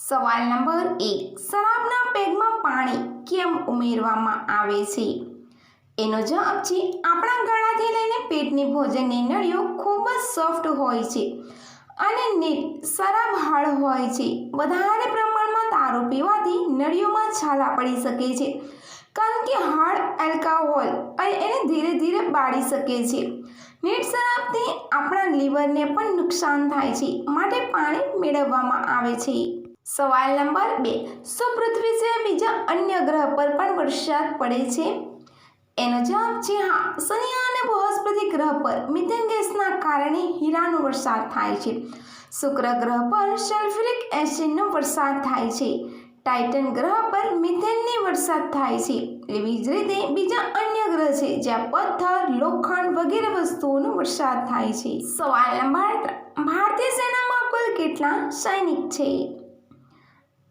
સવાલ નંબર 1, શરાબના પેગમાં પાણી કેમ ઉમેરવામાં આવે છે? એનો જવાબ છે આપણા ગળાથી લઈને પેટની ભોજનની નળીઓ ખૂબ જ સોફ્ટ હોય છે અને નીટ શરાબ હાર્ડ હોય છે. વધારે પ્રમાણમાં દારૂ પીવાથી નળીઓમાં છાલા પડી શકે છે કારણ કે હાર્ડ આલ્કોહોલ એને ધીરે ધીરે બાળી શકે છે. નીટ શરાબથી આપણા લીવરને પણ નુકસાન થાય છે, માટે પાણી મેળવવામાં આવે છે. સવાલ નંબર 2, શું પૃથ્વી સિવાય બીજા અન્ય ગ્રહ પર પણ વરસાદ પડે છે? એનો જવાબ છે હા. શનિ અને બૃહસ્પતિ ગ્રહ પર મિથેન ગેસના કારણે હીરાનો વરસાદ થાય છે. શુક્ર ગ્રહ પર સલ્ફ્યુરિક એસિડનો વરસાદ થાય છે. ટાઇટન ગ્રહ પર મિથેનની વરસાદ થાય છે. એવી જ રીતે બીજા અન્ય ગ્રહ છે જ્યાં પથ્થર, લોખંડ વગેરે વસ્તુઓનો વરસાદ થાય છે. સવાલ નંબર 3, ભારતીય સેનામાં કુલ કેટલા સૈનિક છે?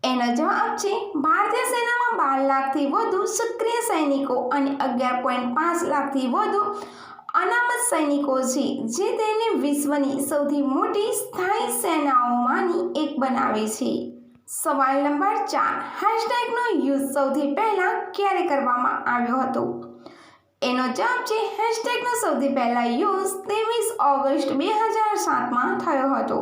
એનો જવાબ છે ભારતીય સેનામાં 12 લાખથી વધુ સક્રિય સૈનિકો અને 11.5 લાખથી વધુ અનામત સૈનિકો છે, જે તેને વિશ્વની સૌથી મોટી સ્થાયી સેનાઓમાંની એક બનાવે છે. સવાલ નંબર 4, હેશટેગનો યુઝ સૌથી પહેલા ક્યારે કરવામાં આવ્યો હતો? એનો જવાબ છે હેશટેગનો સૌથી પહેલા યુઝ 23 ઓગસ્ટ 2007માં થયો હતો.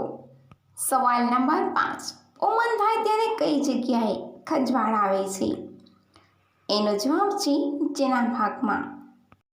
સવાલ નંબર 5, ઓમન થાય ત્યારે કઈ જગ્યાએ ખંજવાળ આવે છે? એનો જવાબ છે નીચેના ભાગમાં.